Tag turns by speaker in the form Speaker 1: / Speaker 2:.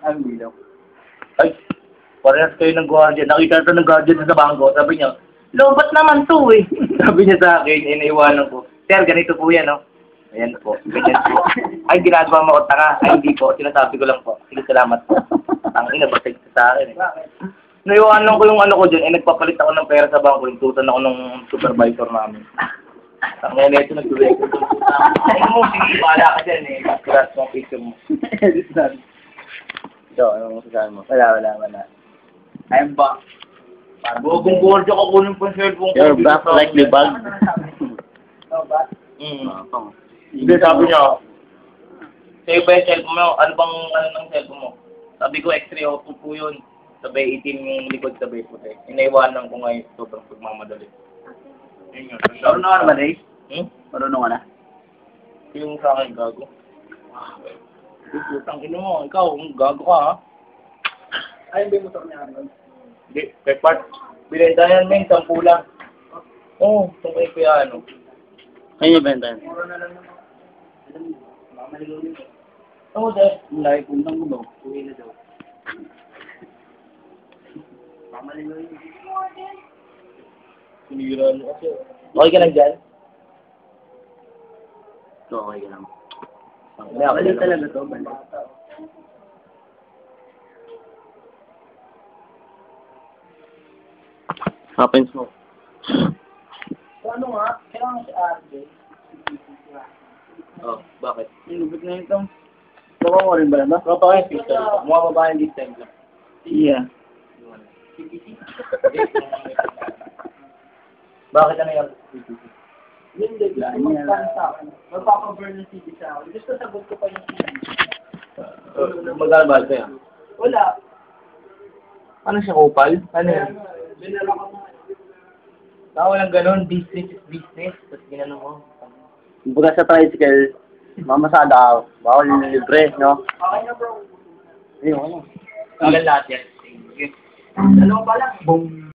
Speaker 1: Ang bilaw.
Speaker 2: Ay, parehas kayo ng guardian. Nakita ito ng guardian sa bangko. Sabi niya, lobat naman to eh. Sabi niya sa akin, iniiwanan ko. Sir, ganito po yan, no? Ayan po, ganyan po. Ay, ginagawa mo ko taka. Ay, hindi po. Sinasabi ko lang po. Sige, salamat po. Ang ina, basig sa akin eh. Naiwanan ko yung ano ko dyan, nagpapalit ako ng pera sa bangko. Intutan ako ng supervisor namin. Ang ngayon ito, nag-record ko. Ay mo, sige, bahala ka dyan eh. Kulat mo ang picture mo. So, anong masasabi mo?
Speaker 1: Wala. I'm back.
Speaker 2: Bugong gordo ka kunin po yung cellphone ko.
Speaker 3: You're back like the bag.
Speaker 2: Hindi, sabi niya, sa'yo ba yung cellphone mo? Ano bang ng cellphone mo? Sabi ko, X302 po yun. Sabay itim yung likod, sabay puti. Inaiwanan ko ngayon, sobrang pagmamadali. Yun yun.
Speaker 1: Marunong ka na ba, Ray? Marunong ka na?
Speaker 2: Yung sa akin, gago. Putang ino mo, ikaw, gago ka ha?
Speaker 1: Ayun ba yung motor niya, Arnold?
Speaker 2: Hindi, kay Part. Bilenda yan, men, 10 lang. Oo, tungkol ko yan, ano.
Speaker 3: Kaya benta yan.
Speaker 1: Mura na lang naman. Alam mo, mamaligaw yun.
Speaker 2: Oo, dahil.
Speaker 1: Lagi puntang mo daw. Uwi na daw. Mamaligaw yun.
Speaker 2: Sinira mo kasi. Okay ka lang dyan?
Speaker 3: Okay ka lang.
Speaker 1: Mali talaga to, mali.
Speaker 3: Happens mo.
Speaker 1: So ano nga, kailangan si RJ.
Speaker 2: Oh, bakit?
Speaker 1: Inubit na ito. Baka mo rin ba na?
Speaker 2: Baka pa kayo pistol. Mukha ba ba this time lang?
Speaker 1: Yeah.
Speaker 2: Bakit ano yan?
Speaker 1: Hindi, gusto mo sa akin. Magpapaburn ng CD sa akin. Gusto sagot ko pa yung CD.
Speaker 2: Magkano ba ito yan?
Speaker 1: Wala.
Speaker 2: Ano siya, kupal? Ano yan?
Speaker 1: Binala ko na.
Speaker 2: Walang ganun, business is business. Tapos ginano mo.
Speaker 3: Bukas sa tricycle, mamasada ka. Bawal yung libre, no?
Speaker 1: Okay na bro.
Speaker 3: Ayun, ano?
Speaker 2: Ilan lahat yan?
Speaker 1: Dalawa pa lang.
Speaker 2: Boom.